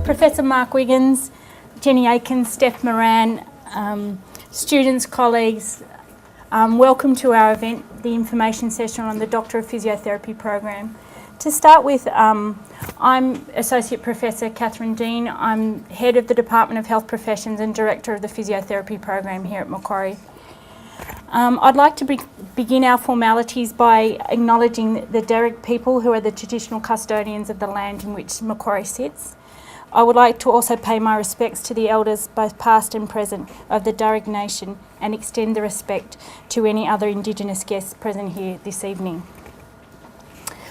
Professor Mark Wiggins, Jenny Aikens, Steph Moran, students, colleagues, welcome to our event, the information session on the Doctor of Physiotherapy program. To start with, I'm Associate Professor Catherine Dean. I'm Head of the Department of Health Professions and Director of the Physiotherapy program here at Macquarie. I'd like to begin our formalities by acknowledging the Darug people, who are the traditional custodians of the land in which Macquarie sits. I would like to also pay my respects to the elders, both past and present, of the Darug Nation, and extend the respect to any other Indigenous guests present here this evening.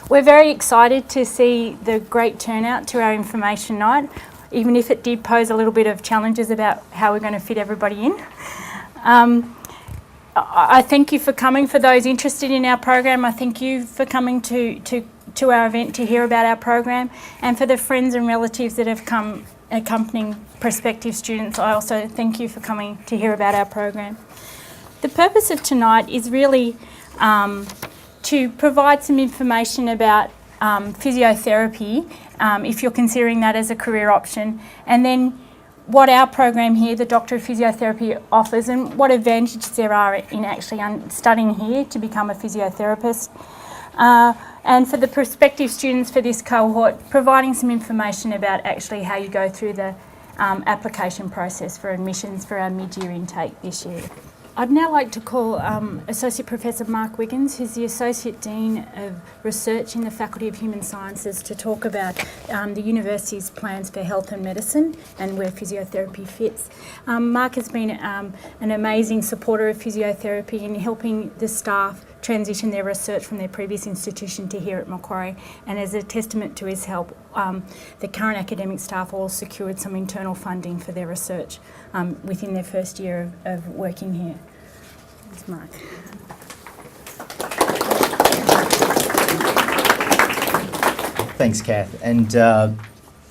We're very excited to see the great turnout to our information night, even if it did pose a little bit of challenges about how we're going to fit everybody in. I thank you for coming. For those interested in our program, I thank you for coming to our event to hear about our program, and for the friends and relatives that have come accompanying prospective students, I also thank you for coming to hear about our program. The purpose of tonight is really to provide some information about physiotherapy, if you're considering that as a career option, and then what our program here, the Doctor of Physiotherapy, offers and what advantages there are in actually studying here to become a physiotherapist. And for the prospective students for this cohort, providing some information about actually how you go through the application process for admissions for our mid-year intake this year. I'd now like to call Associate Professor Mark Wiggins, who's the Associate Dean of Research in the Faculty of Human Sciences, to talk about the university's plans for health and medicine and where physiotherapy fits. Mark has been an amazing supporter of physiotherapy in helping the staff transition their research from their previous institution to here at Macquarie, and as a testament to his help, the current academic staff all secured some internal funding for their research within their first year of working here. Thanks, Mark. Thanks, Kath, and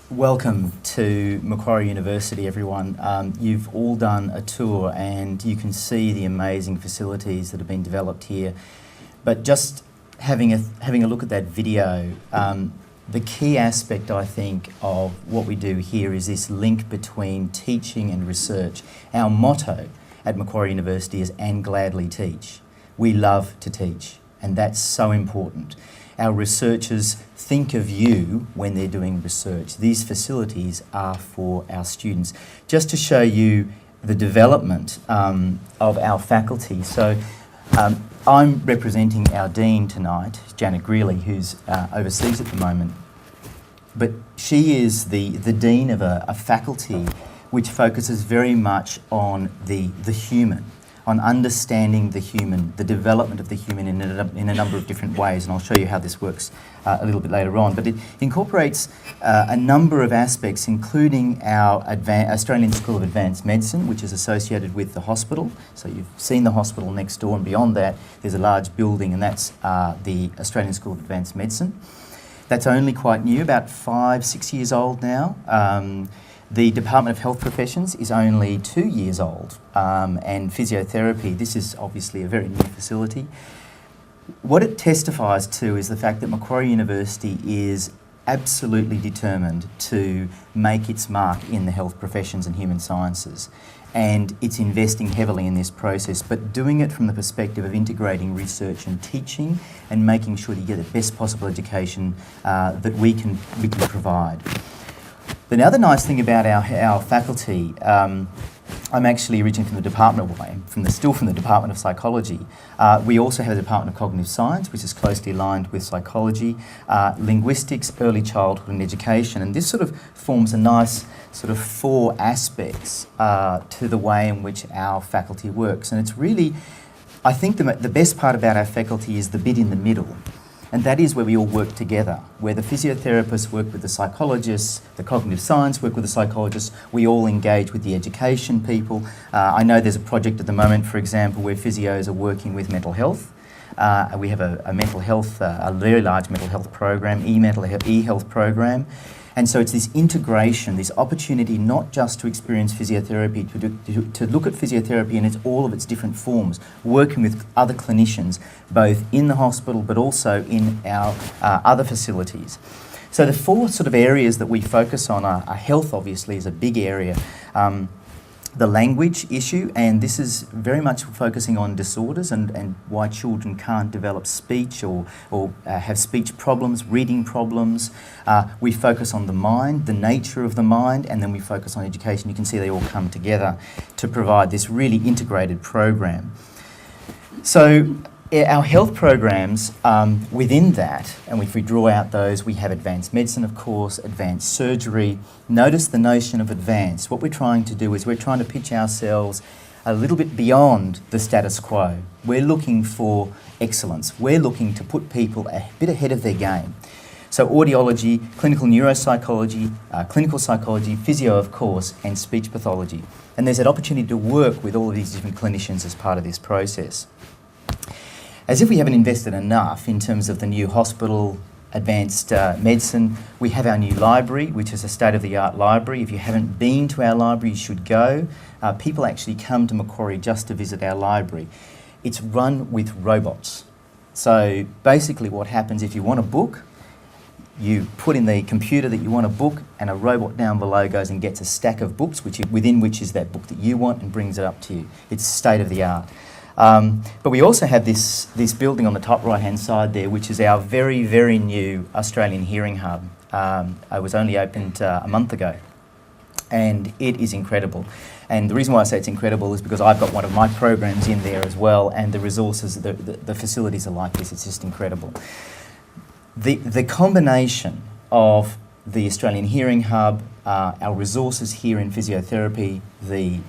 welcome to Macquarie University, everyone. You've all done a tour and you can see the amazing facilities that have been developed here. But just having a look at that video, the key aspect, I think, of what we do here is this link between teaching and research. Our motto at Macquarie University is "and gladly teach." We love to teach, and that's so important. Our researchers think of you when they're doing research. These facilities are for our students. Just to show you the development of our faculty. So I'm representing our Dean tonight, Janet Greeley, who's overseas at the moment. But she is the Dean of a faculty which focuses very much on the human, on understanding the human, the development of the human in a number of different ways, and I'll show you how this works a little bit later on. But it incorporates a number of aspects, including our Australian School of Advanced Medicine, which is associated with the hospital. So you've seen the hospital next door, and beyond that there's a large building, and that's the Australian School of Advanced Medicine. That's only quite new, about 5-6 years old now. The Department of Health Professions is only 2 years old, and physiotherapy, this is obviously a very new facility. What it testifies to is the fact that Macquarie University is absolutely determined to make its mark in the health professions and human sciences, and it's investing heavily in this process, but doing it from the perspective of integrating research and teaching and making sure you get the best possible education that we can provide. The other nice thing about our faculty, I'm actually originally from the Department of Department of Psychology. We also have a Department of Cognitive Science, which is closely aligned with psychology, linguistics, early childhood and education, and this sort of forms a nice sort of 4 aspects to the way in which our faculty works. And it's really, I think the best part about our faculty is the bit in the middle. And that is where we all work together, where the physiotherapists work with the psychologists, the cognitive science work with the psychologists, we all engage with the education people. I know there's a project at the moment, for example, where physios are working with mental health. We have a mental health, a very large mental health program, e-health program. And so it's this integration, this opportunity not just to experience physiotherapy, to look at physiotherapy in all of its different forms, working with other clinicians, both in the hospital but also in our other facilities. So the four sort of areas that we focus on are health, obviously, is a big area. The language issue, and this is very much focusing on disorders and why children can't develop speech or have speech problems, reading problems. We focus on the mind, the nature of the mind, and then we focus on education. You can see they all come together to provide this really integrated program. So our health programs within that, and if we draw out those, we have advanced medicine, of course, advanced surgery. Notice the notion of advanced. What we're trying to do is we're trying to pitch ourselves a little bit beyond the status quo. We're looking for excellence. We're looking to put people a bit ahead of their game. So audiology, clinical neuropsychology, clinical psychology, physio, of course, and speech pathology. And there's an opportunity to work with all of these different clinicians as part of this process. As if we haven't invested enough in terms of the new hospital, advanced medicine, we have our new library, which is a state-of-the-art library. If you haven't been to our library, you should go. People actually come to Macquarie just to visit our library. It's run with robots. So basically what happens, if you want a book, you put in the computer that you want a book, and a robot down below goes and gets a stack of books, within which is that book that you want, and brings it up to you. It's state-of-the-art. But we also have this building on the top right-hand side there, which is our very, very new Australian Hearing Hub. It was only opened a month ago, and it is incredible. And the reason why I say it's incredible is because I've got one of my programs in there as well, and the resources, the facilities are like this. It's just incredible. The combination of the Australian Hearing Hub, our resources here in physiotherapy, the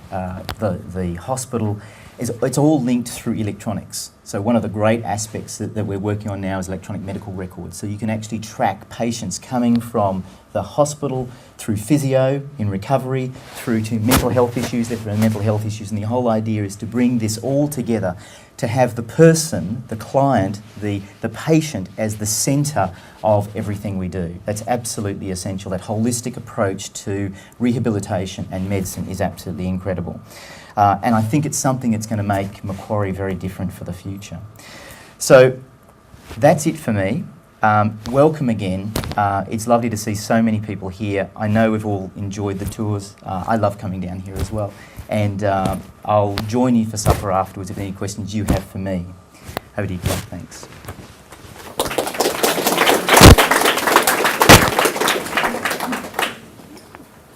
hospital, it's all linked through electronics. So one of the great aspects that we're working on now is electronic medical records. So you can actually track patients coming from the hospital through physio in recovery, through to mental health issues, and the whole idea is to bring this all together, to have the person, the client, the patient as the centre of everything we do. That's absolutely essential. That holistic approach to rehabilitation and medicine is absolutely incredible. And I think it's something that's going to make Macquarie very different for the future. So that's it for me. Welcome again. It's lovely to see so many people here. I know we've all enjoyed the tours. I love coming down here as well. And I'll join you for supper afterwards if any questions you have for me. Over to you, Claire. Thanks.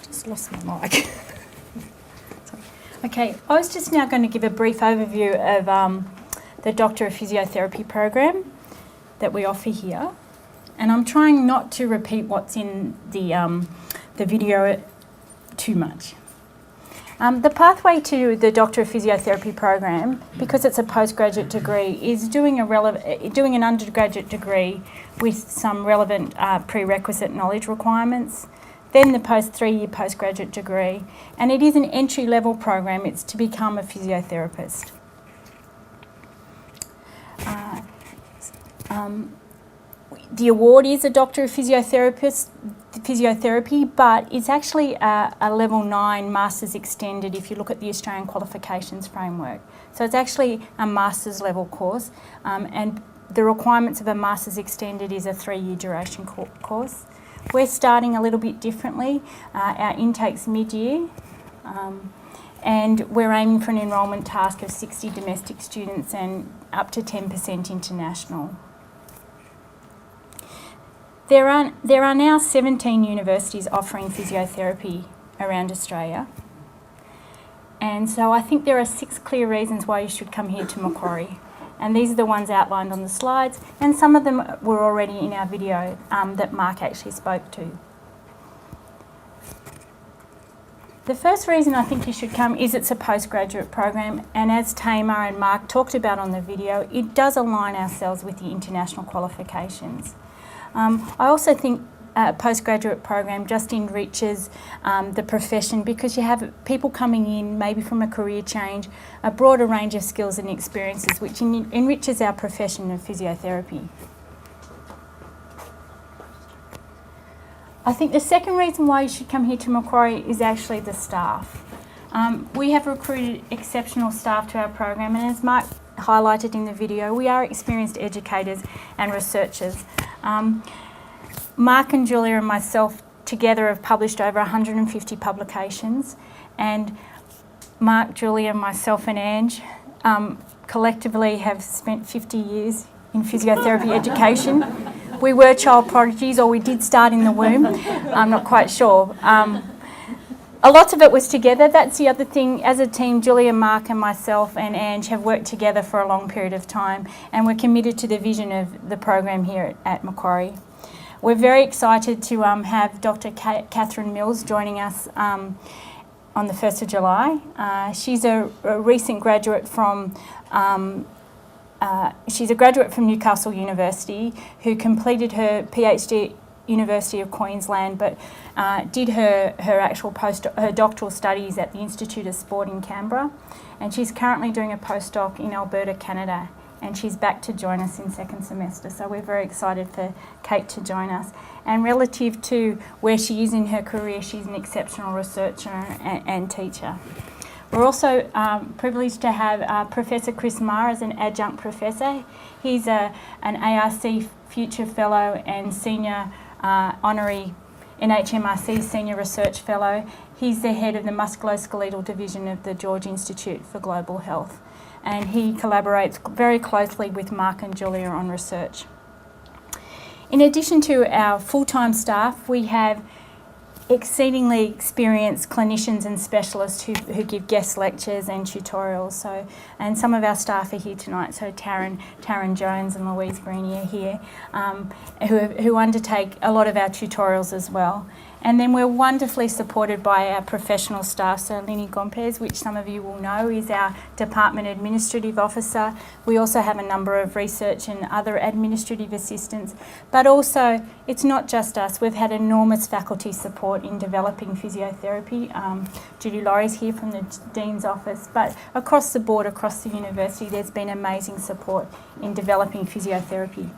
Just lost my mic. Okay, I was just now going to give a brief overview of the Doctor of Physiotherapy program that we offer here. And I'm trying not to repeat what's in the video too much. The pathway to the Doctor of Physiotherapy program, because it's a postgraduate degree, is doing an undergraduate degree with some relevant prerequisite knowledge requirements, then the 3-year postgraduate degree, and it is an entry-level program. It's to become a physiotherapist. The award is a Doctor of Physiotherapy, but it's actually a Level 9 Masters Extended if you look at the Australian Qualifications Framework. So it's actually a Masters level course, and the requirements of a Masters Extended is a 3-year duration course. We're starting a little bit differently. Our intake's mid-year, and we're aiming for an enrolment task of 60 domestic students and up to 10% international. There are now 17 universities offering physiotherapy around Australia, and so I think there are 6 clear reasons why you should come here to Macquarie. And these are the ones outlined on the slides, and some of them were already in our video that Mark actually spoke to. The first reason I think you should come is it's a postgraduate program, and as Tamar and Mark talked about on the video, it does align ourselves with the international qualifications. I also think a postgraduate program just enriches the profession, because you have people coming in maybe from a career change, a broader range of skills and experiences, which enriches our profession of physiotherapy. I think the second reason why you should come here to Macquarie is actually the staff. We have recruited exceptional staff to our program, and as Mark highlighted in the video, we are experienced educators and researchers. Mark and Julia and myself together have published over 150 publications, and Mark, Julia, myself and Ange collectively have spent 50 years in physiotherapy education. We were child prodigies, or we did start in the womb. I'm not quite sure. A lot of it was together. That's the other thing. As a team, Julia, Mark and myself and Ange have worked together for a long period of time, and we're committed to the vision of the program here at Macquarie. We're very excited to have Dr. Catherine Mills joining us on the 1st of July. She's a recent graduate from Newcastle University, who completed her PhD at University of Queensland, but did her doctoral studies at the Institute of Sport in Canberra, and she's currently doing a postdoc in Alberta, Canada, and she's back to join us in second semester. So we're very excited for Kate to join us. And relative to where she is in her career, she's an exceptional researcher and teacher. We're also privileged to have Professor Chris Marr as an adjunct professor. He's an ARC Future Fellow and Senior Honorary NHMRC Senior Research Fellow. He's the head of the Musculoskeletal Division of the George Institute for Global Health, and he collaborates very closely with Mark and Julia on research. In addition to our full-time staff, we have exceedingly experienced clinicians and specialists who give guest lectures and tutorials. And some of our staff are here tonight. So Taryn Jones and Louise Greeny are here, who undertake a lot of our tutorials as well. And then we're wonderfully supported by our professional staff. So Lini Gompez, which some of you will know, is our Department Administrative Officer. We also have a number of research and other administrative assistants. But also, it's not just us. We've had enormous faculty support in developing physiotherapy. Judy Laurie's here from the Dean's Office. But across the board, across the university, there's been amazing support in developing physiotherapy.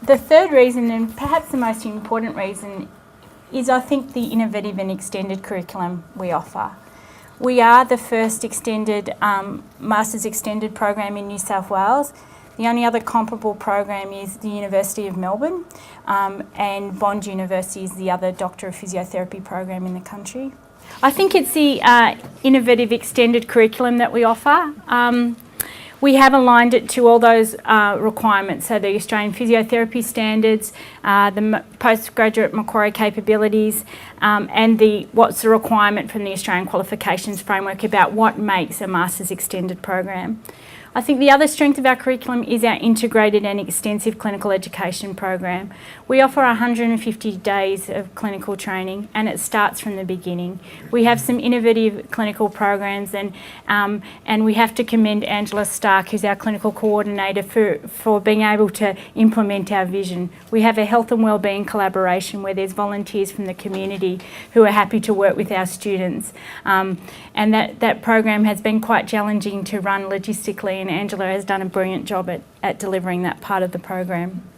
The third reason, and perhaps the most important reason, is I think the innovative and extended curriculum we offer. We are the first extended Masters Extended program in New South Wales. The only other comparable program is the University of Melbourne, and Bond University is the other Doctor of Physiotherapy program in the country. I think it's the innovative extended curriculum that we offer. We have aligned it to all those requirements, so the Australian Physiotherapy Standards, the postgraduate Macquarie capabilities, and what's the requirement from the Australian Qualifications Framework about what makes a Masters Extended program. I think the other strength of our curriculum is our integrated and extensive clinical education program. We offer 150 days of clinical training, and it starts from the beginning. We have some innovative clinical programs, and we have to commend Angela Stark, who's our clinical coordinator, for being able to implement our vision. We have a health and wellbeing collaboration where there's volunteers from the community who are happy to work with our students, and that program has been quite challenging to run logistically, and Angela has done a brilliant job at delivering that part of the program.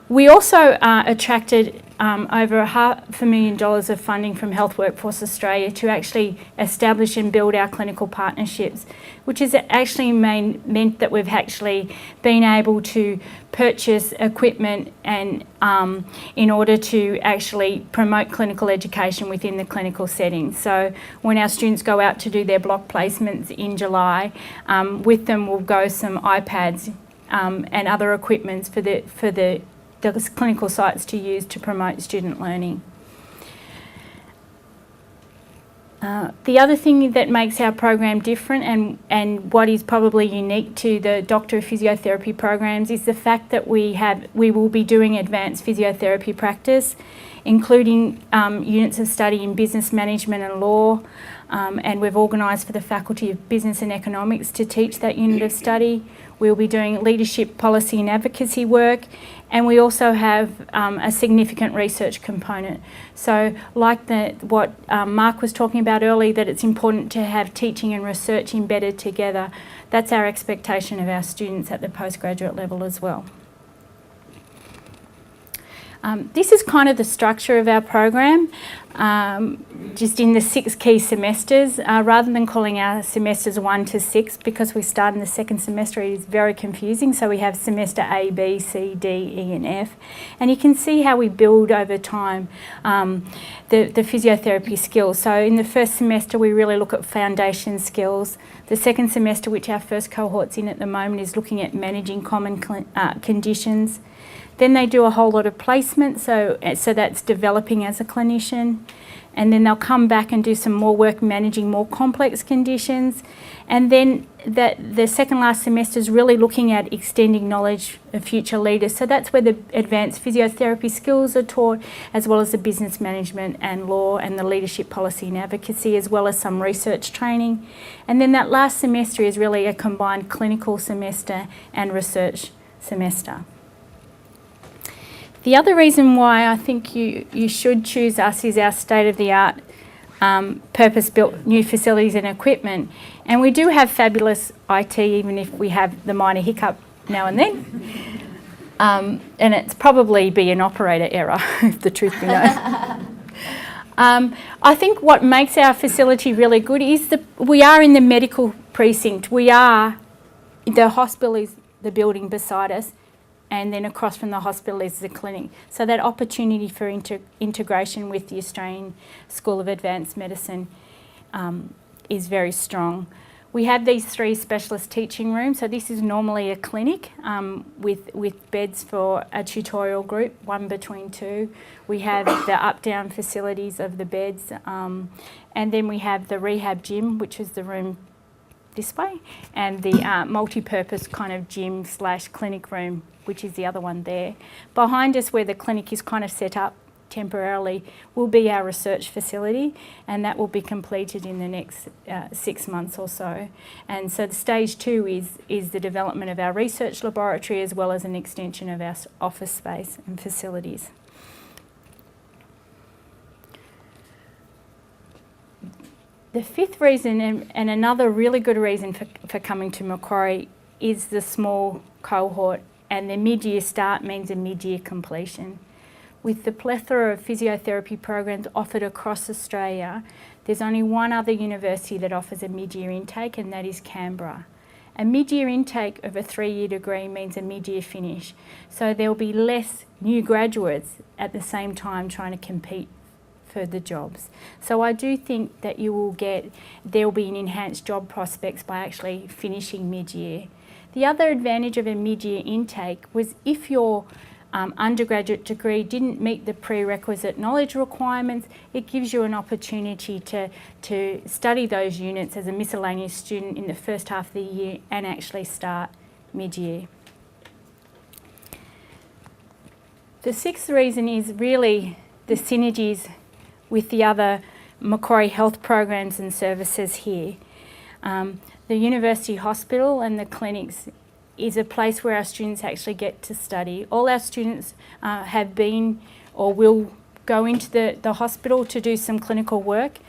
We also attracted over $500,000 of funding from Health Workforce Australia to actually establish and build our clinical partnerships, which has actually meant that we've actually been able to purchase equipment and in order to actually promote clinical education within the clinical setting. So when our students go out to do their block placements in July, with them will go some iPads and other equipments for the clinical sites to use to promote student learning. The other thing that makes our program different and what is probably unique to the Doctor of Physiotherapy programs is the fact that we will be doing advanced physiotherapy practice, including units of study in business management and law, and we've organised for the Faculty of Business and Economics to teach that unit of study. We'll be doing leadership, policy and advocacy work, and we also have a significant research component. So like what Mark was talking about earlier, that it's important to have teaching and research embedded together, that's our expectation of our students at the postgraduate level as well. This is kind of the structure of our program, just in the 6 key semesters. Rather than calling our semesters 1 to 6, because we start in the second semester, it is very confusing. So we have semester A, B, C, D, E and F. And you can see how we build over time the physiotherapy skills. So in the first semester, we really look at foundation skills. The second semester, which our first cohort's in at the moment, is looking at managing common conditions. Then they do a whole lot of placement, so that's developing as a clinician. And then they'll come back and do some more work managing more complex conditions. And then the second last semester is really looking at extending knowledge of future leaders. So that's where the advanced physiotherapy skills are taught, as well as the business management and law and the leadership policy and advocacy, as well as some research training. And then that last semester is really a combined clinical semester and research semester. The other reason why I think you should choose us is our state-of-the-art purpose-built new facilities and equipment. And we do have fabulous IT, even if we have the minor hiccup now and then. And it's probably be an operator error, if the truth be known. I think what makes our facility really good is we are in the medical precinct. The hospital is the building beside us, and then across from the hospital is the clinic. So that opportunity for integration with the Australian School of Advanced Medicine is very strong. We have these 3 specialist teaching rooms. So this is normally a clinic with beds for a tutorial group, 1 between 2. We have the up-down facilities of the beds. And then we have the rehab gym, which is the room this way, and the multi-purpose kind of gym/clinic room, which is the other one there. Behind us, where the clinic is kind of set up temporarily, will be our research facility, and that will be completed in the next 6 months or so. And so the stage 2 is the development of our research laboratory, as well as an extension of our office space and facilities. The 5th reason, and another really good reason for coming to Macquarie, is the small cohort, and the mid-year start means a mid-year completion. With the plethora of physiotherapy programs offered across Australia, there's only one other university that offers a mid-year intake, and that is Canberra. A mid-year intake of a 3-year degree means a mid-year finish, so there will be less new graduates at the same time trying to compete for the jobs. So I do think that there will be an enhanced job prospects by actually finishing mid-year. The other advantage of a mid-year intake was if your undergraduate degree didn't meet the prerequisite knowledge requirements, it gives you an opportunity to study those units as a miscellaneous student in the first half of the year and actually start mid-year. The 6th reason is really the synergies with the other Macquarie health programs and services here. The university hospital and the clinics is a place where our students actually get to study. All our students have been or will go into the hospital to do some clinical work.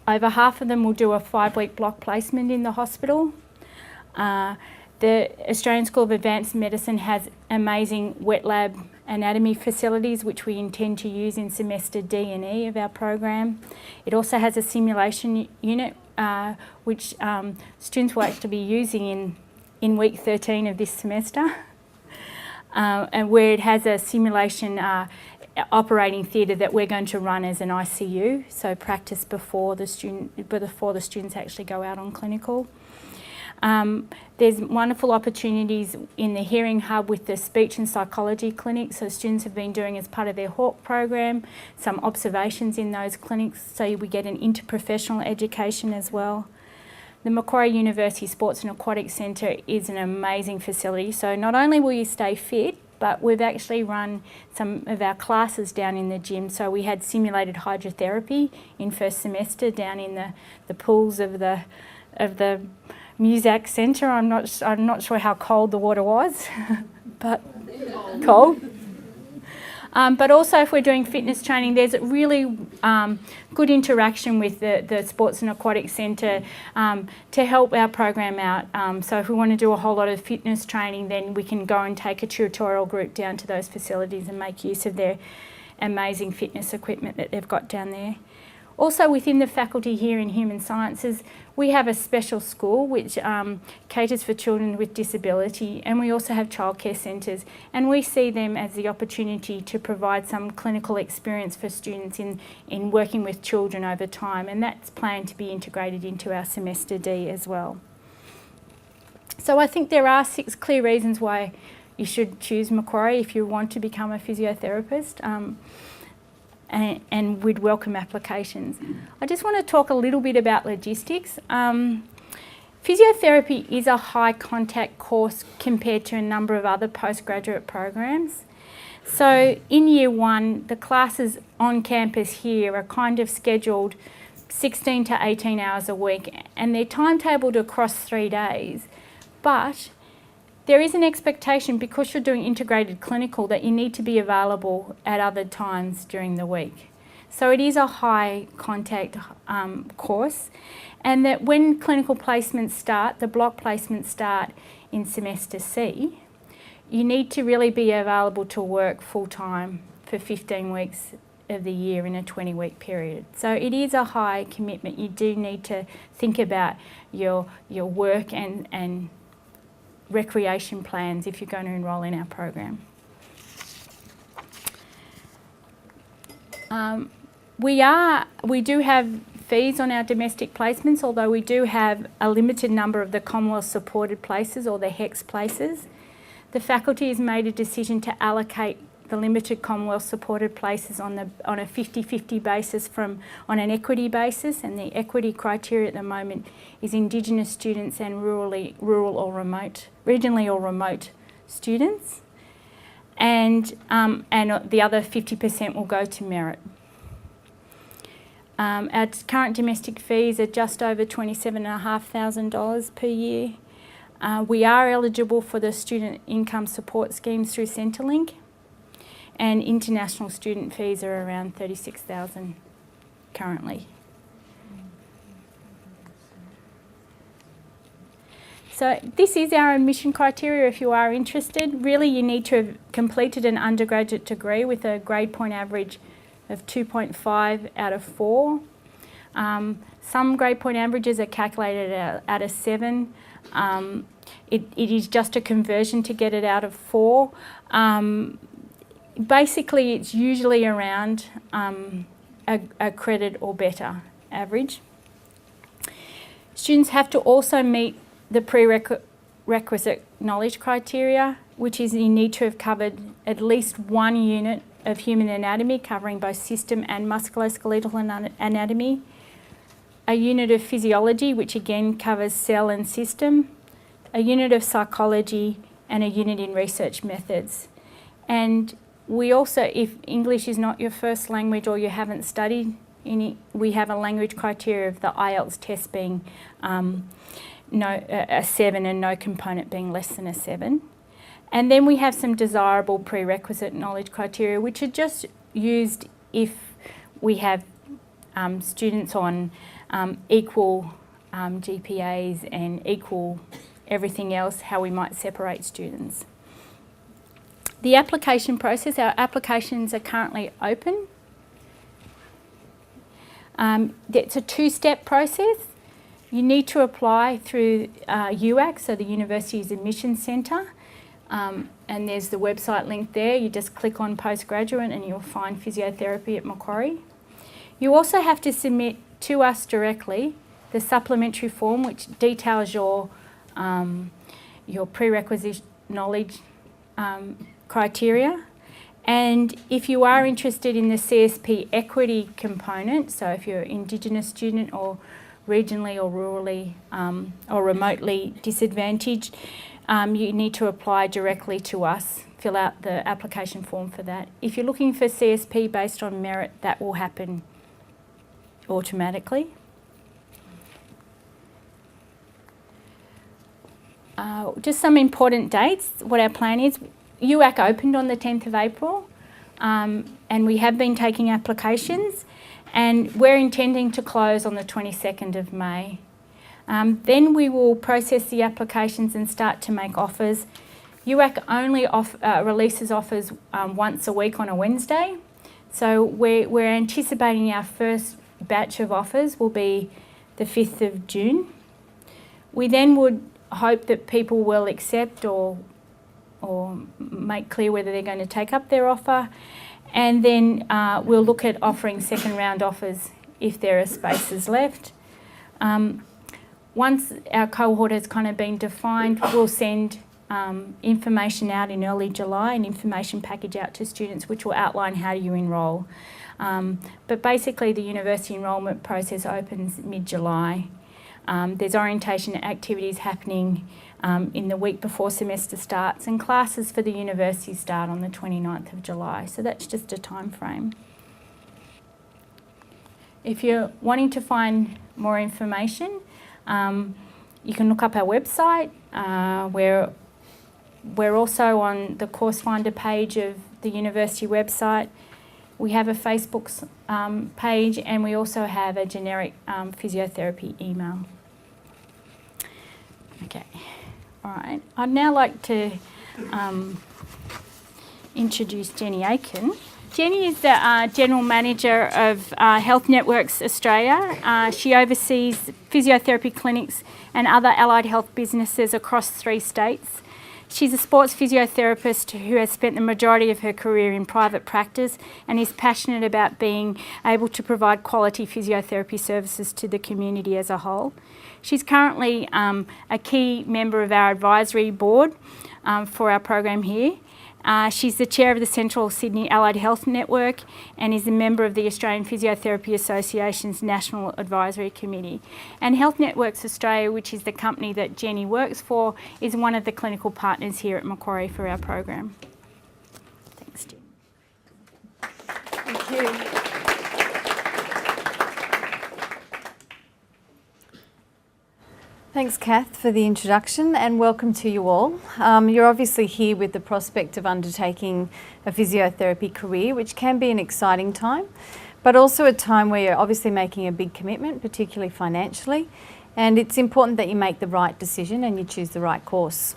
Over half of them will do a 5-week block placement in the hospital. The Australian School of Advanced Medicine has amazing wet lab anatomy facilities, which we intend to use in semester D and E of our program. It also has a simulation unit, which students will actually be using in week 13 of this semester, and where it has a simulation operating theatre that we're going to run as an ICU, so practice before the students actually go out on clinical. There's wonderful opportunities in the Hearing Hub with the Speech and Psychology Clinic. So students have been doing, as part of their HAWK program, some observations in those clinics, so we get an interprofessional education as well. The Macquarie University Sports and Aquatics Centre is an amazing facility. So not only will you stay fit, but we've actually run some of our classes down in the gym. So we had simulated hydrotherapy in first semester down in the pools of the Musac Centre. I'm not sure how cold the water was, but cold. But also if we're doing fitness training, there's a really good interaction with the Sports and Aquatic Centre to help our program out. So if we want to do a whole lot of fitness training, then we can go and take a tutorial group down to those facilities and make use of their amazing fitness equipment that they've got down there. Also within the faculty here in Human Sciences, we have a special school which caters for children with disability, and we also have childcare centres, and we see them as the opportunity to provide some clinical experience for students in working with children over time, and that's planned to be integrated into our Semester D as well. So I think there are 6 clear reasons why you should choose Macquarie if you want to become a physiotherapist. And we'd welcome applications. I just want to talk a little bit about logistics. Physiotherapy is a high contact course compared to a number of other postgraduate programs. So in year 1, the classes on campus here are kind of scheduled 16 to 18 hours a week, and they're timetabled across 3 days. But there is an expectation, because you're doing integrated clinical, that you need to be available at other times during the week. So it is a high contact course, and that when clinical placements start, the block placements start in Semester C, you need to really be available to work full time for 15 weeks of the year in a 20-week period. So it is a high commitment. You do need to think about your work and recreation plans if you're going to enrol in our program. We do have fees on our domestic placements, although we do have a limited number of the Commonwealth supported places, or the HECS places. The faculty has made a decision to allocate the limited Commonwealth supported places on a 50-50 basis on an equity basis, and the equity criteria at the moment is Indigenous regionally or remote students, and the other 50% will go to merit. Our current domestic fees are just over $27,500 per year. We are eligible for the student income support schemes through Centrelink, and international student fees are around $36,000 currently. So this is our admission criteria if you are interested. Really, you need to have completed an undergraduate degree with a grade point average of 2.5 out of 4. Some grade point averages are calculated out of 7. It is just a conversion to get it out of 4. Basically, it's usually around a credit or better average. Students have to also meet the prerequisite knowledge criteria, which is you need to have covered at least 1 unit of human anatomy, covering both system and musculoskeletal anatomy, a unit of physiology, which again covers cell and system, a unit of psychology, and a unit in research methods. And we also, if English is not your first language or you haven't studied in it, we have a language criteria of the IELTS test being a 7 and no component being less than a 7. And then we have some desirable prerequisite knowledge criteria, which are just used if we have students on equal GPAs and equal everything else, how we might separate students. The application process, our applications are currently open. It's a 2-step process. You need to apply through UAC, so the University's Admissions Centre, and there's the website link there. You just click on postgraduate and you'll find physiotherapy at Macquarie. You also have to submit to us directly the supplementary form, which details your prerequisite knowledge criteria. And if you are interested in the CSP equity component, so if you're an Indigenous student or regionally or rurally or remotely disadvantaged, you need to apply directly to us, fill out the application form for that. If you're looking for CSP based on merit, that will happen automatically. Just some important dates, what our plan is. UAC opened on the 10th of April. and we have been taking applications, and we're intending to close on the 22nd of May. Then we will process the applications and start to make offers. UAC only releases offers once a week on a Wednesday, so we're anticipating our first batch of offers will be the 5th of June. We then would hope that people will accept or make clear whether they're going to take up their offer, and then we'll look at offering second round offers if there are spaces left. Once our cohort has kind of been defined, we'll send information out in early July, an information package out to students which will outline how you enrol. But basically the university enrolment process opens mid-July. There's orientation activities happening in the week before semester starts, and classes for the university start on the 29th of July. So that's just a time frame. If you're wanting to find more information, you can look up our website. We're also on the course finder page of the university website. We have a Facebook page, and we also have a generic physiotherapy email. Okay, all right. I'd now like to introduce Jenny Aiken. Jenny is the General Manager of Health Networks Australia. She oversees physiotherapy clinics and other allied health businesses across 3 states. She's a sports physiotherapist who has spent the majority of her career in private practice and is passionate about being able to provide quality physiotherapy services to the community as a whole. She's currently a key member of our advisory board for our program here. She's the chair of the Central Sydney Allied Health Network and is a member of the Australian Physiotherapy Association's National Advisory Committee. And Health Networks Australia, which is the company that Jenny works for, is one of the clinical partners here at Macquarie for our program. Thanks, Jenny. Thank you. Thanks, Kath, for the introduction, and welcome to you all. You're obviously here with the prospect of undertaking a physiotherapy career, which can be an exciting time, but also a time where you're obviously making a big commitment, particularly financially, and it's important that you make the right decision and you choose the right course.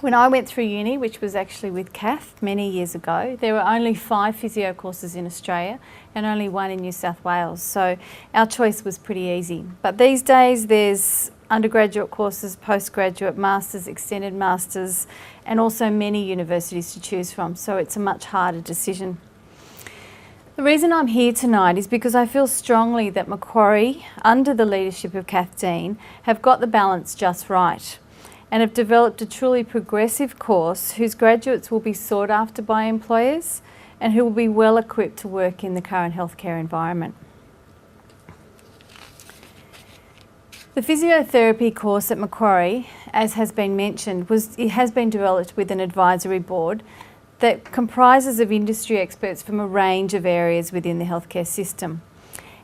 When I went through uni, which was actually with Kath many years ago, there were only 5 physio courses in Australia and only 1 in New South Wales, so our choice was pretty easy. But these days there's undergraduate courses, postgraduate, masters, extended masters, and also many universities to choose from, so it's a much harder decision. The reason I'm here tonight is because I feel strongly that Macquarie, under the leadership of Kath Dean, have got the balance just right and have developed a truly progressive course whose graduates will be sought after by employers and who will be well equipped to work in the current healthcare environment. The physiotherapy course at Macquarie, as has been mentioned, has been developed with an advisory board that comprises of industry experts from a range of areas within the healthcare system.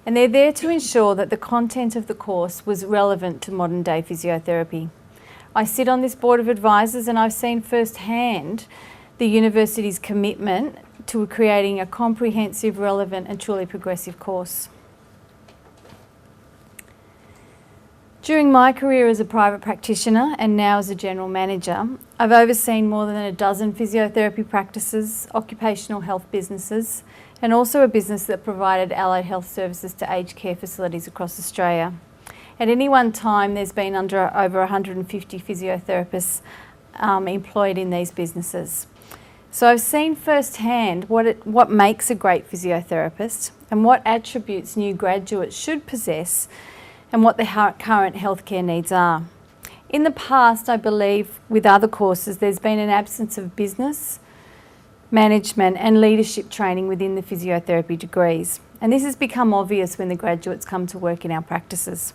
And they're there to ensure that the content of the course was relevant to modern day physiotherapy. I sit on this board of advisors and I've seen firsthand the university's commitment to creating a comprehensive, relevant and truly progressive course. During my career as a private practitioner and now as a general manager, I've overseen more than a dozen physiotherapy practices, occupational health businesses, and also a business that provided allied health services to aged care facilities across Australia. At any one time, there's been over 150 physiotherapists employed in these businesses. So I've seen firsthand what makes a great physiotherapist and what attributes new graduates should possess and what the current healthcare needs are. In the past, I believe, with other courses, there's been an absence of business, management and leadership training within the physiotherapy degrees. And this has become obvious when the graduates come to work in our practices.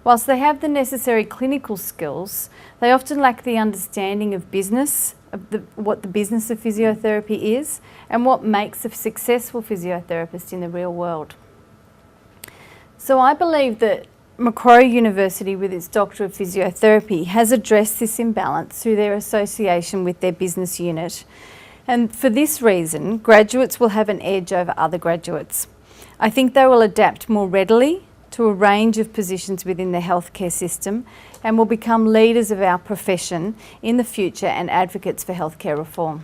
Whilst they have the necessary clinical skills, they often lack the understanding of business, what the business of physiotherapy is, and what makes a successful physiotherapist in the real world. So I believe that Macquarie University, with its Doctor of Physiotherapy, has addressed this imbalance through their association with their business unit And for this reason, graduates will have an edge over other graduates. I think they will adapt more readily to a range of positions within the healthcare system and will become leaders of our profession in the future and advocates for healthcare reform.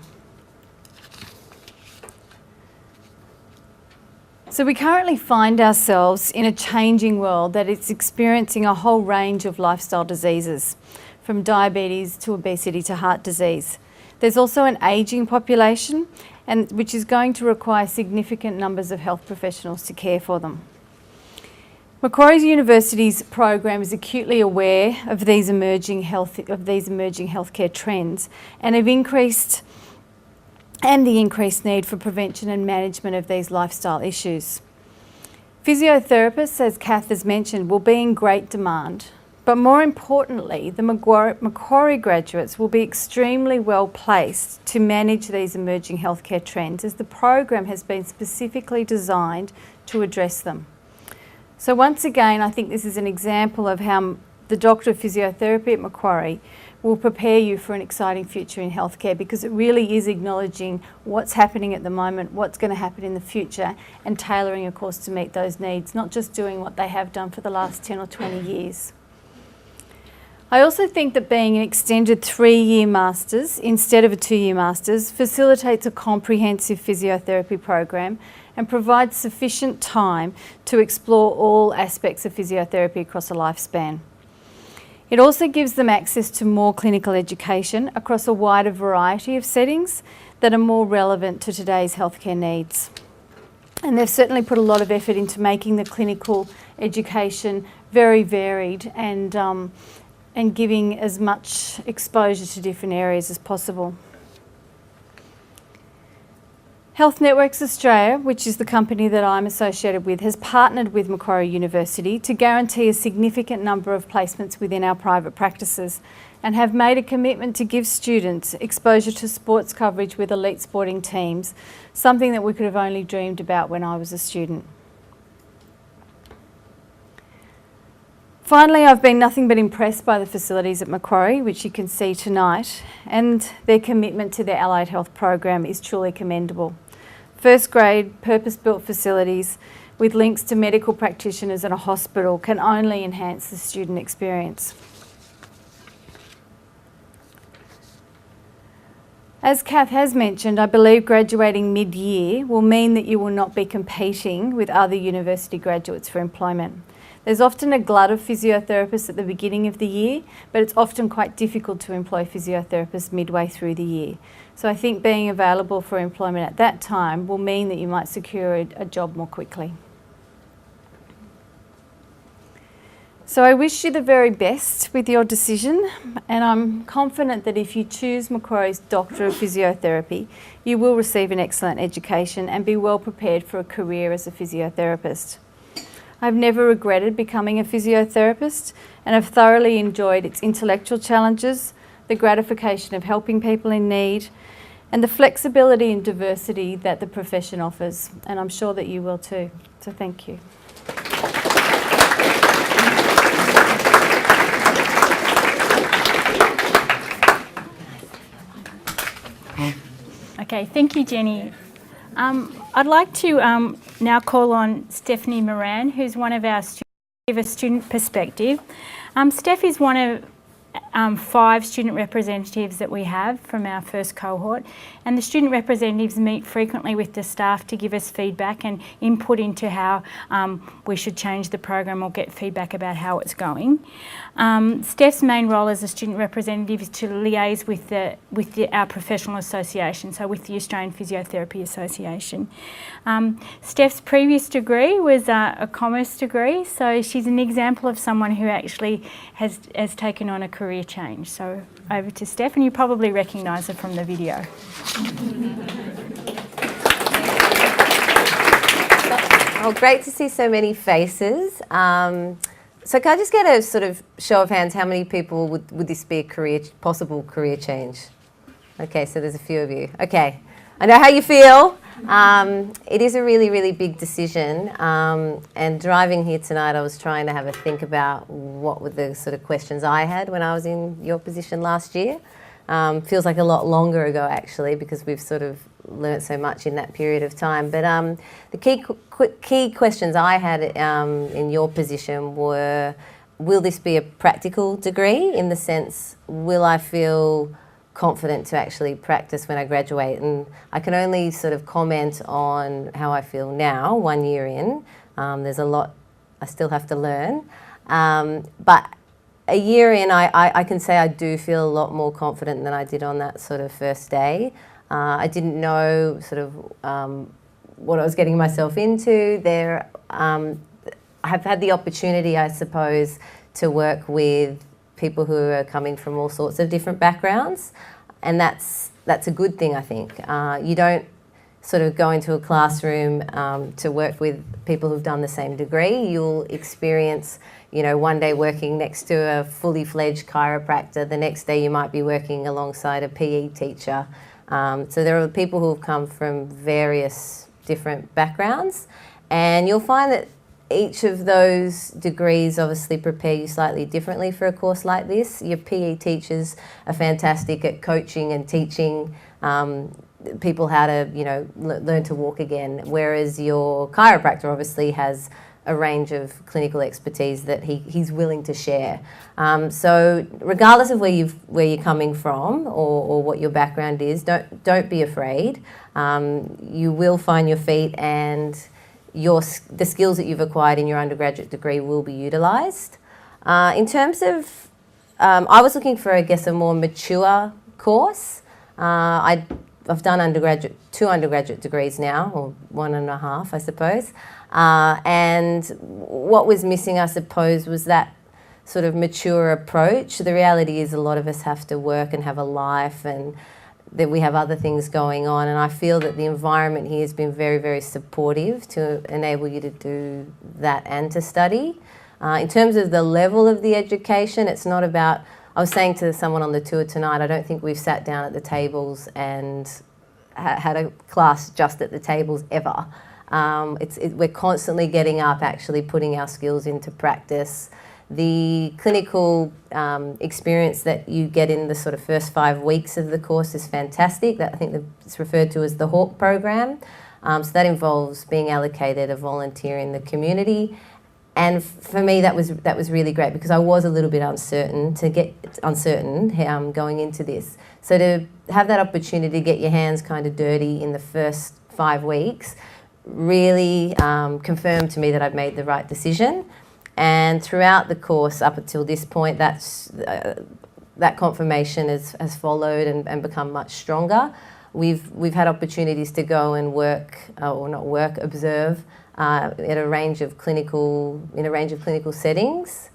So we currently find ourselves in a changing world that is experiencing a whole range of lifestyle diseases, from diabetes to obesity to heart disease. There's also an ageing population, which is going to require significant numbers of health professionals to care for them. Macquarie University's program is acutely aware of these emerging healthcare trends and the increased need for prevention and management of these lifestyle issues. Physiotherapists, as Kath has mentioned, will be in great demand, but more importantly, the Macquarie graduates will be extremely well placed to manage these emerging healthcare trends, as the program has been specifically designed to address them. So once again, I think this is an example of how the Doctor of Physiotherapy at Macquarie will prepare you for an exciting future in healthcare, because it really is acknowledging what's happening at the moment, what's going to happen in the future, and tailoring a course to meet those needs, not just doing what they have done for the last 10 or 20 years. I also think that being an extended 3-year Masters instead of a 2-year Masters facilitates a comprehensive physiotherapy program and provides sufficient time to explore all aspects of physiotherapy across a lifespan. It also gives them access to more clinical education across a wider variety of settings that are more relevant to today's healthcare needs. And they've certainly put a lot of effort into making the clinical education very varied and giving as much exposure to different areas as possible. Health Networks Australia, which is the company that I'm associated with, has partnered with Macquarie University to guarantee a significant number of placements within our private practices, and have made a commitment to give students exposure to sports coverage with elite sporting teams, something that we could have only dreamed about when I was a student. Finally, I've been nothing but impressed by the facilities at Macquarie, which you can see tonight, and their commitment to their allied health program is truly commendable. First grade, purpose-built facilities with links to medical practitioners and a hospital can only enhance the student experience. As Kath has mentioned, I believe graduating mid-year will mean that you will not be competing with other university graduates for employment. There's often a glut of physiotherapists at the beginning of the year, but it's often quite difficult to employ physiotherapists midway through the year. So I think being available for employment at that time will mean that you might secure a job more quickly. So I wish you the very best with your decision, and I'm confident that if you choose Macquarie's Doctor of Physiotherapy, you will receive an excellent education and be well prepared for a career as a physiotherapist. I've never regretted becoming a physiotherapist and have thoroughly enjoyed its intellectual challenges, the gratification of helping people in need, and the flexibility and diversity that the profession offers. And I'm sure that you will too. So thank you. Okay, thank you, Jenny. I'd like to now call on Stephanie Moran, who's one of our students, to give a student perspective. Steph is one of 5 student representatives that we have from our first cohort, and the student representatives meet frequently with the staff to give us feedback and input into how we should change the program or get feedback about how it's going. Steph's main role as a student representative is to liaise with our professional association, so with the Australian Physiotherapy Association. Steph's previous degree was a commerce degree, so she's an example of someone who actually has taken on a career change. So over to Steph, and you probably recognise her from the video. Oh, great to see so many faces. So can I just get a sort of show of hands, how many people would this be a possible career change? Okay, so there's a few of you. Okay, I know how you feel. It is a really, really big decision. And driving here tonight, I was trying to have a think about what were the sort of questions I had when I was in your position last year. Feels like a lot longer ago, actually, because we've sort of learnt so much in that period of time. But the key questions I had in your position were, will this be a practical degree, in the sense, will I feel confident to actually practice when I graduate? And I can only sort of comment on how I feel now, 1 year in. There's a lot I still have to learn. But a year in, I can say I do feel a lot more confident than I did on that sort of first day. I didn't know sort of what I was getting myself into. I have had the opportunity, I suppose, to work with people who are coming from all sorts of different backgrounds, and that's a good thing, I think. You don't sort of go into a classroom to work with people who've done the same degree. You'll experience, one day working next to a fully fledged chiropractor, the next day you might be working alongside a PE teacher. So there are people who have come from various different backgrounds, and you'll find that each of those degrees obviously prepare you slightly differently for a course like this. Your PE teachers are fantastic at coaching and teaching people how to, learn to walk again, whereas your chiropractor obviously has a range of clinical expertise that he's willing to share. So regardless of where you're coming from or what your background is, don't be afraid. You will find your feet, and the skills that you've acquired in your undergraduate degree will be utilised. In terms of, I was looking for, I guess, a more mature course. I've done two undergraduate degrees now, or 1.5, I suppose. And what was missing, I suppose, was that sort of mature approach. The reality is a lot of us have to work and have a life, and that we have other things going on. And I feel that the environment here has been very, very supportive to enable you to do that and to study. In terms of the level of the education, it's not about, I was saying to someone on the tour tonight, I don't think we've sat down at the tables and had a class just at the tables ever. We're constantly getting up, actually putting our skills into practice. The clinical experience that you get in the sort of first 5 weeks of the course is fantastic. I think it's referred to as the HAWK program. So that involves being allocated a volunteer in the community. And for me, that was really great, because I was a little bit uncertain going into this. So to have that opportunity to get your hands kind of dirty in the first 5 weeks really confirmed to me that I'd made the right decision. And throughout the course up until this point, that confirmation has followed and become much stronger. We've had opportunities to go and observe in a range of clinical settings,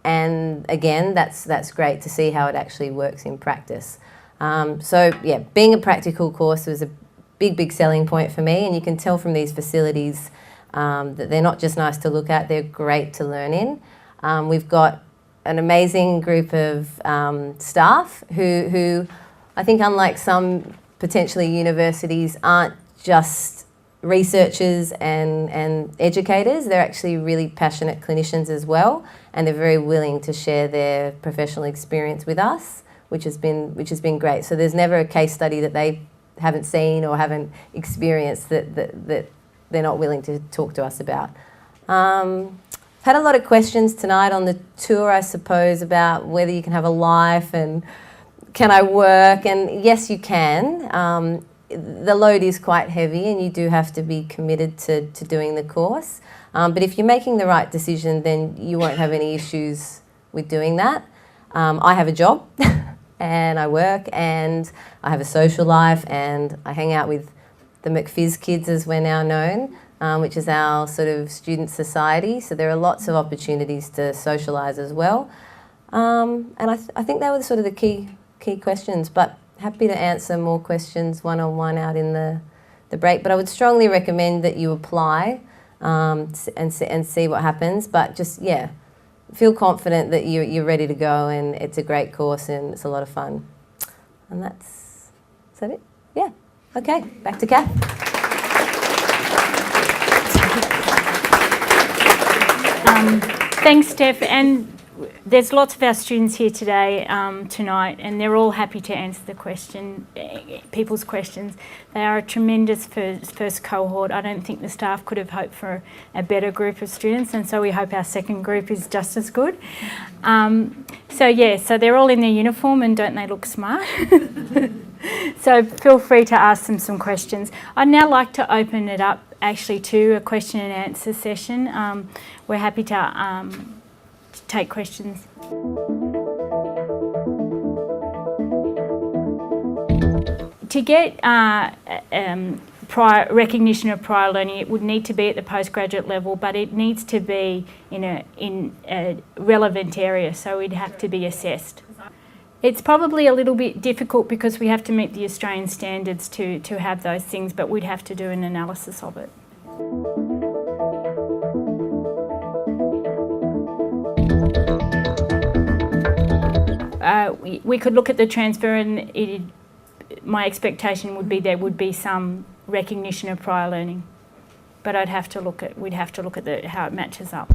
and again, that's great to see how it actually works in practice. So yeah, being a practical course was a big selling point for me, and you can tell from these facilities that they're not just nice to look at, they're great to learn in. We've got an amazing group of staff who I think, unlike some potentially universities, aren't just researchers and educators. They're actually really passionate clinicians as well, and they're very willing to share their professional experience with us, which has been great. So there's never a case study that they haven't seen or haven't experienced that they're not willing to talk to us about. Had a lot of questions tonight on the tour, I suppose, about whether you can have a life and can I work, and yes, you can. The load is quite heavy, and you do have to be committed to doing the course. But if you're making the right decision, then you won't have any issues with doing that. I have a job and I work, and I have a social life, and I hang out with the McPhys kids, as we're now known, which is our sort of student society. So there are lots of opportunities to socialise as well. And I think they were sort of the key questions, but happy to answer more questions one-on-one out in the break. But I would strongly recommend that you apply and see what happens. But just, yeah, feel confident that you're ready to go, and it's a great course and it's a lot of fun. And is that it? Yeah. Okay, back to Kath. Thanks, Steph. And there's lots of our students here today, tonight, and they're all happy to answer people's questions. They are a tremendous first cohort. I don't think the staff could have hoped for a better group of students, and so we hope our second group is just as good. So they're all in their uniform, and don't they look smart? So feel free to ask them some questions. I'd now like to open it up actually to a question and answer session. We're happy to take questions. To get recognition of prior learning, it would need to be at the postgraduate level, but it needs to be in a relevant area, so we'd have to be assessed. It's probably a little bit difficult because we have to meet the Australian standards to have those things, but we'd have to do an analysis of it. We could look at the transfer, and my expectation would be there would be some recognition of prior learning, but we'd have to look at how it matches up.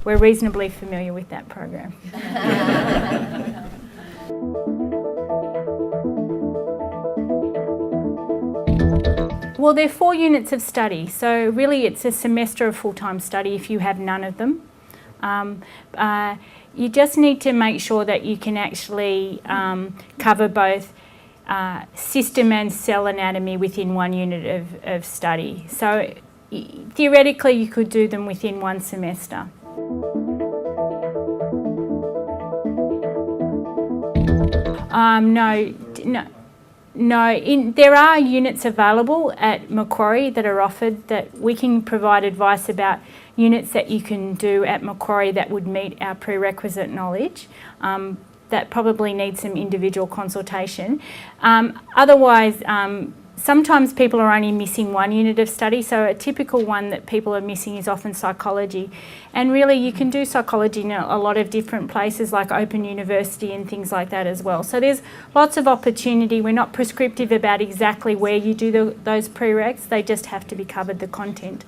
We're reasonably familiar with that program. Well, they're 4 units of study, so really it's a semester of full-time study if you have none of them. You just need to make sure that you can actually cover both system and cell anatomy within 1 unit of study. So theoretically you could do them within 1 semester. No. There are units available at Macquarie that are offered that we can provide advice about units that you can do at Macquarie that would meet our prerequisite knowledge. That probably needs some individual consultation. Otherwise, sometimes people are only missing 1 unit of study, so a typical one that people are missing is often psychology. And really you can do psychology in a lot of different places like Open University and things like that as well. So there's lots of opportunity. We're not prescriptive about exactly where you do those prereqs, they just have to be covered, the content.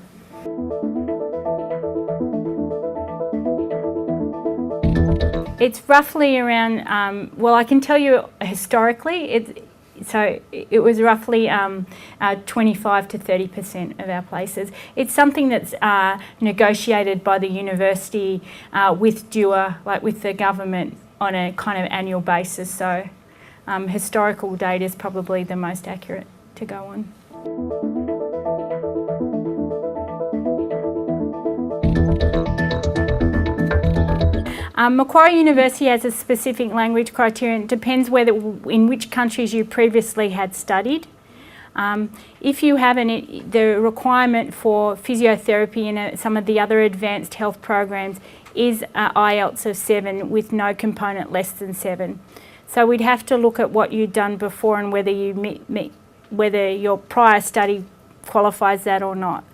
It's roughly around, well, I can tell you historically, it was roughly 25 to 30% of our places. It's something that's negotiated by the university with DUA, like with the government, on a kind of annual basis. So historical data is probably the most accurate to go on. Macquarie University has a specific language criterion. It depends in which countries you previously had studied. If you haven't, the requirement for physiotherapy and some of the other advanced health programs is IELTS of 7 with no component less than 7. So we'd have to look at what you'd done before and whether you whether your prior study qualifies that or not.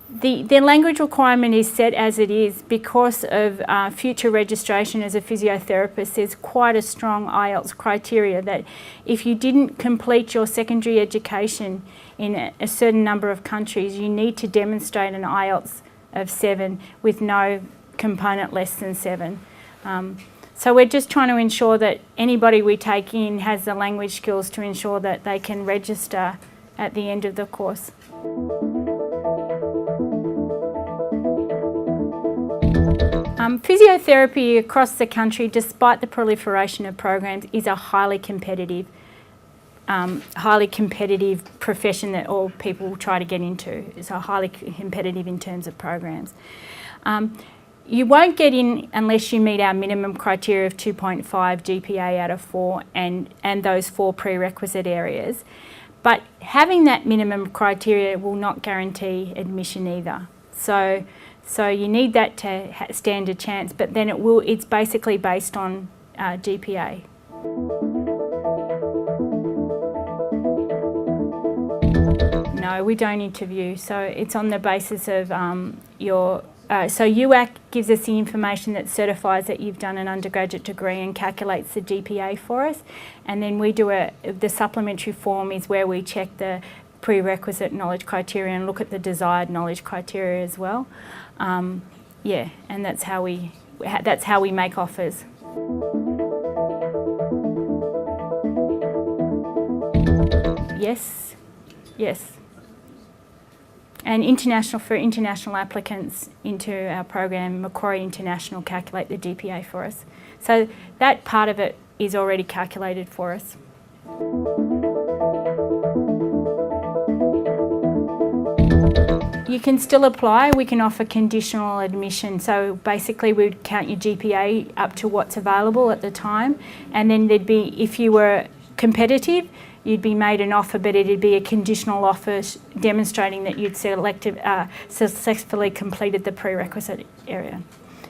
The language requirement is set as it is because of future registration as a physiotherapist. There's quite a strong IELTS criteria that if you didn't complete your secondary education in a certain number of countries, you need to demonstrate an IELTS of 7 with no component less than 7. So we're just trying to ensure that anybody we take in has the language skills to ensure that they can register at the end of the course. Physiotherapy across the country, despite the proliferation of programs, is a highly competitive profession that all people try to get into. It's a highly competitive in terms of programs. You won't get in unless you meet our minimum criteria of 2.5 GPA out of 4 and those 4 prerequisite areas. But having that minimum criteria will not guarantee admission either. So you need that to stand a chance, but then it's basically based on GPA. No, we don't interview. So it's on the basis of so UAC gives us the information that certifies that you've done an undergraduate degree and calculates the GPA for us. And then we do the supplementary form is where we check the prerequisite knowledge criteria and look at the desired knowledge criteria as well. And that's how we that's how we make offers. Yes, yes. And for international applicants into our program, Macquarie International calculate the GPA for us. So that part of it is already calculated for us. You can still apply. We can offer conditional admission. So basically we would count your GPA up to what's available at the time, and then there'd be, if you were competitive, you'd be made an offer, but it'd be a conditional offer demonstrating that you'd successfully completed the prerequisite area.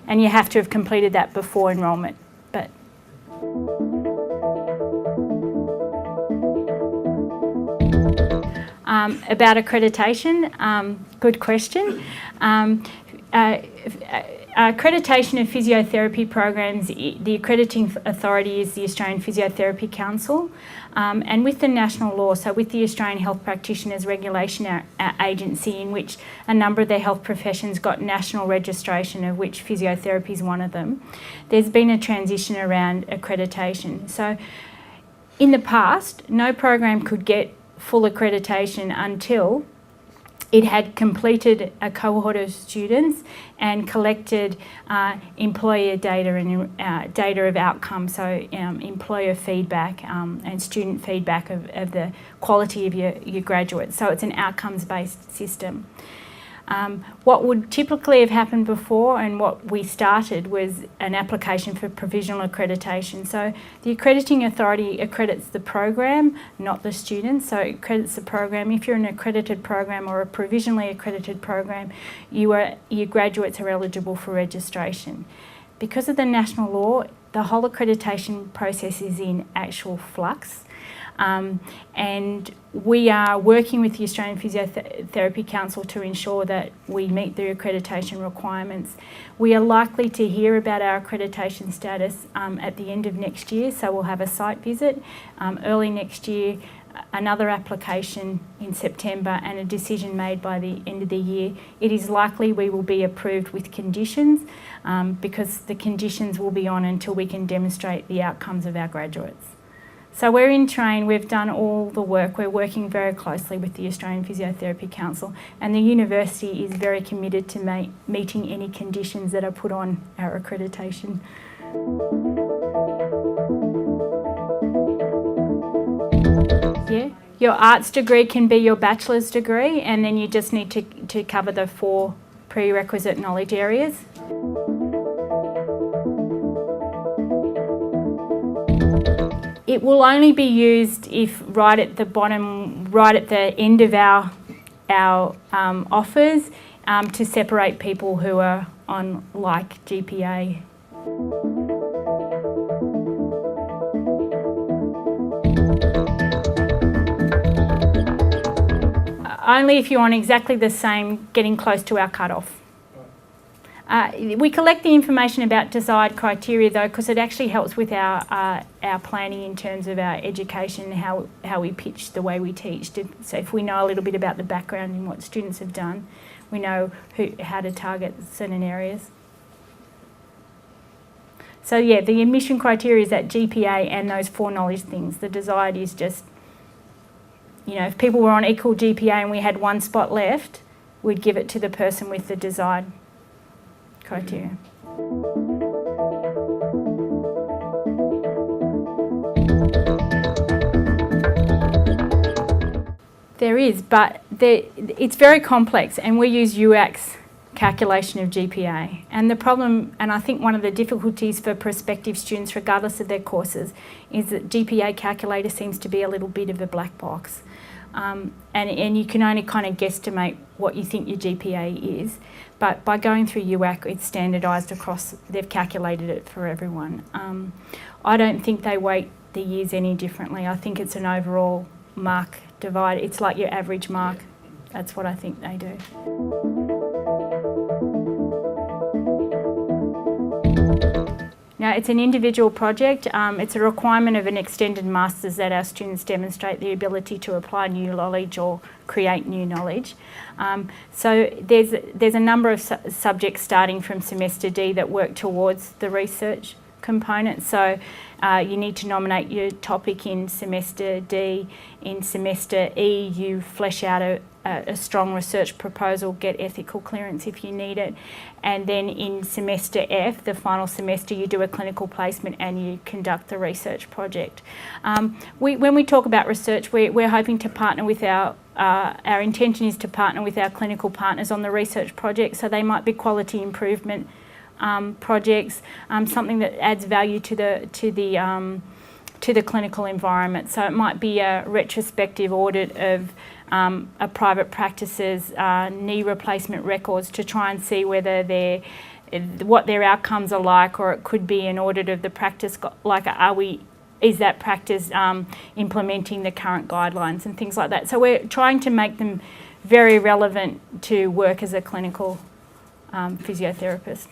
And you have to have completed that before enrolment. But about accreditation, good question. Accreditation of physiotherapy programs, the accrediting authority is the Australian Physiotherapy Council, and with the national law, so with the Australian Health Practitioners Regulation Agency, in which a number of their health professions got national registration, of which physiotherapy is one of them, there's been a transition around accreditation. So in the past, no program could get full accreditation until it had completed a cohort of students and collected employer data and data of outcome, so employer feedback and student feedback of the quality of your graduates. So it's an outcomes-based system. What would typically have happened before and what we started was an application for provisional accreditation. So the accrediting authority accredits the program, not the students. So it accredits the program. If you're an accredited program or a provisionally accredited program, your graduates are eligible for registration. Because of the national law, the whole accreditation process is in actual flux. And we are working with the Australian Physiotherapy Council to ensure that we meet the accreditation requirements. We are likely to hear about our accreditation status at the end of next year, so we'll have a site visit early next year, another application in September, and a decision made by the end of the year. It is likely we will be approved with conditions because the conditions will be on until we can demonstrate the outcomes of our graduates. So we're in train, we've done all the work, we're working very closely with the Australian Physiotherapy Council, and the university is very committed to meeting any conditions that are put on our accreditation. Yeah, your arts degree can be your bachelor's degree, and then you just need to cover the 4 prerequisite knowledge areas. It will only be used if right at the bottom, right at the end of our offers, to separate people who are on like GPA. Only if you're on exactly the same, getting close to our cutoff. We collect the information about desired criteria though, because it actually helps with our planning in terms of our education, how we pitch, the way we teach. So if we know a little bit about the background and what students have done, we know how to target certain areas. So yeah, the admission criteria is that GPA and those 4 knowledge things. The desired is just, if people were on equal GPA and we had 1 spot left, we'd give it to the person with the desired criteria. There is, but it's very complex, and we use UAC's calculation of GPA. And the problem, and I think one of the difficulties for prospective students, regardless of their courses, is that GPA calculator seems to be a little bit of a black box. And you can only kind of guesstimate what you think your GPA is. But by going through UAC, it's standardised across, they've calculated it for everyone. I don't think they weight the years any differently. I think it's an overall mark divide. It's like your average mark. That's what I think they do. No, it's an individual project. It's a requirement of an extended master's that our students demonstrate the ability to apply new knowledge or create new knowledge. So there's a number of subjects starting from semester D that work towards the research component. So you need to nominate your topic in semester D. In semester E, you flesh out a strong research proposal, get ethical clearance if you need it. And then in semester F, the final semester, you do a clinical placement and you conduct the research project. When we talk about research, we're hoping to partner with our intention is to partner with our clinical partners on the research project. So they might be quality improvement projects, something that adds value to the clinical environment. So it might be a retrospective audit of a private practice's knee replacement records to try and see whether what their outcomes are like, or it could be an audit of the practice, like is that practice implementing the current guidelines and things like that. So we're trying to make them very relevant to work as a clinical physiotherapist.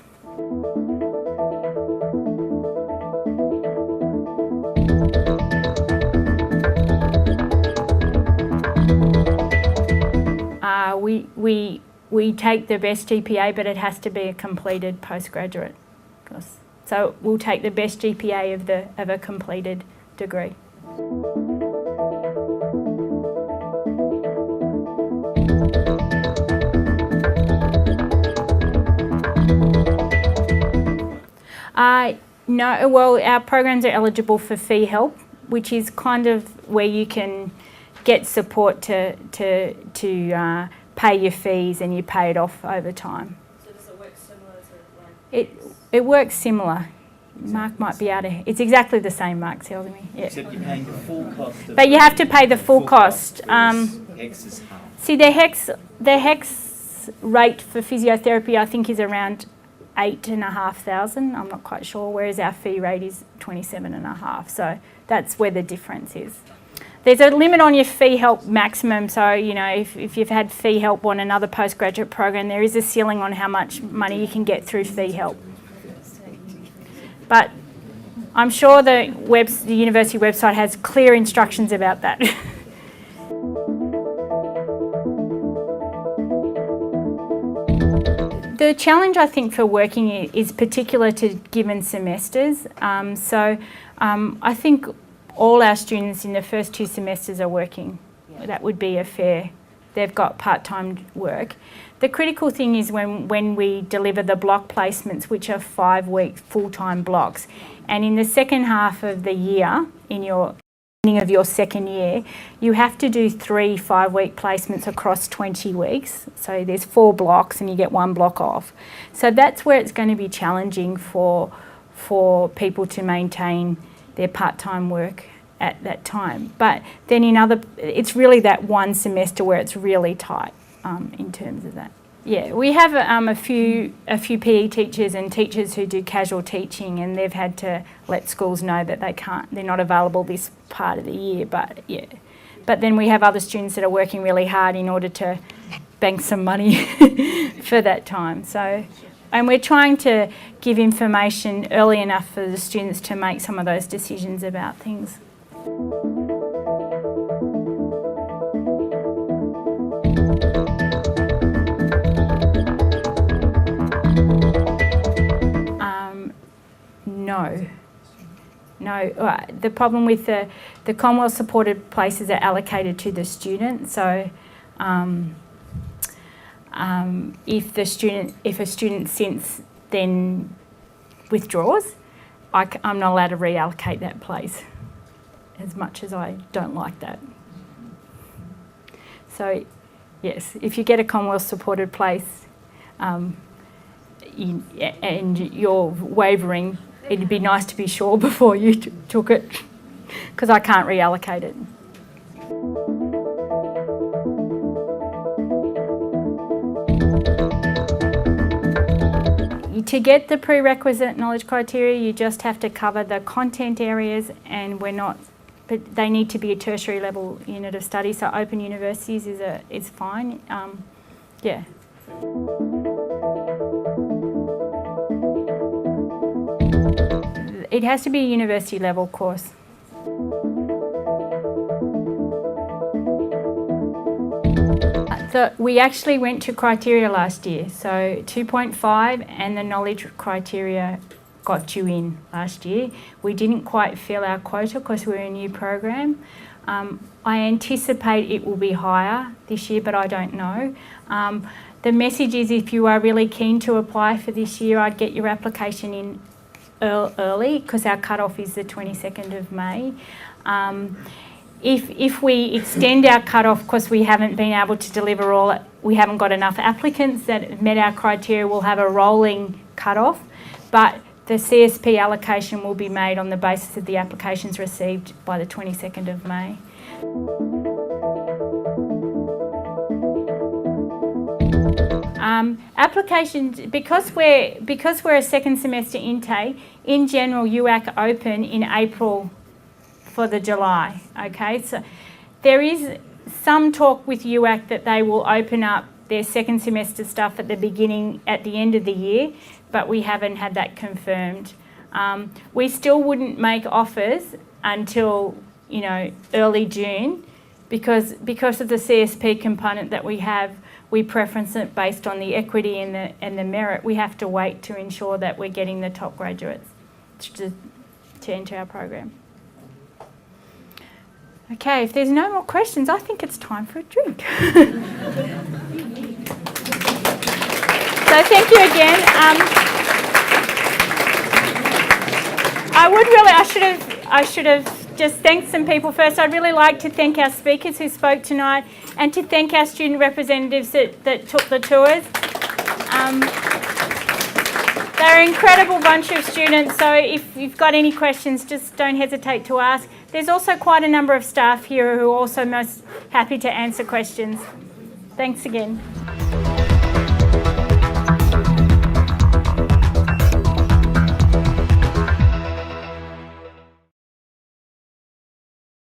We take the best GPA, but it has to be a completed postgraduate course. So we'll take the best GPA of a completed degree. No, well, our programs are eligible for fee help, which is kind of where you can get support to pay your fees, and you pay it off over time. So does it work similar to like? It works similar. Mark might be able to. It's exactly the same. Mark's telling me. Yeah. Except you're paying the full cost. But you have to pay the full cost. Hex is half. See, the hex rate for physiotherapy, I think, is around $8,500. I'm not quite sure. Whereas our fee rate is $27,500. So that's where the difference is. There's a limit on your fee help maximum. So, you know, if you've had fee help on another postgraduate program, there is a ceiling on how much money you can get through fee help. But I'm sure the university website has clear instructions about that. The challenge, I think, for working is particular to given semesters. I think all our students in the first 2 semesters are working. That would be they've got part-time work. The critical thing is when we deliver the block placements, which are 5-week full-time blocks, and in the second half of the year, in your beginning of your second year, you have to do 3 5-week placements across 20 weeks. So there's 4 blocks and you get 1 block off. So that's where it's going to be challenging for people to maintain their part-time work at that time. But then it's really that 1 semester where it's really tight in terms of that. Yeah, we have a few PE teachers and teachers who do casual teaching, and they've had to let schools know that they're not available this part of the year. But yeah, but then we have other students that are working really hard in order to bank some money for that time. So, and we're trying to give information early enough for the students to make some of those decisions about things. No. The problem with the Commonwealth supported places are allocated to the student. So if a student since then withdraws, I'm not allowed to reallocate that place, as much as I don't like that. So yes, if you get a Commonwealth supported place and you're wavering, it'd be nice to be sure before you took it, because I can't reallocate it. To get the prerequisite knowledge criteria, you just have to cover the content areas, and but they need to be a tertiary level unit of study. So open universities is fine. Yeah. It has to be a university level course. We actually went to criteria last year, so 2.5 and the knowledge criteria got you in last year. We didn't quite fill our quota because we're a new program. I anticipate it will be higher this year, but I don't know. The message is if you are really keen to apply for this year, I'd get your application in early because our cut-off is the 22nd of May. If we extend our cut-off because we haven't been able to deliver all, we haven't got enough applicants that have met our criteria, we'll have a rolling cut-off, but the CSP allocation will be made on the basis of the applications received by the 22nd of May. Applications, because we're a second semester intake, in general UAC open in April for the July, okay? So there is some talk with UAC that they will open up their second semester stuff at the end of the year, but we haven't had that confirmed. We still wouldn't make offers until, early June because of the CSP component that we have. We preference it based on the equity and the merit. We have to wait to ensure that we're getting the top graduates to enter our program. Okay, if there's no more questions, I think it's time for a drink. So thank you again. I should have just thanked some people first. I'd really like to thank our speakers who spoke tonight and to thank our student representatives that took the tours. They're an incredible bunch of students, so if you've got any questions, just don't hesitate to ask. There's also quite a number of staff here who are also most happy to answer questions. Thanks again.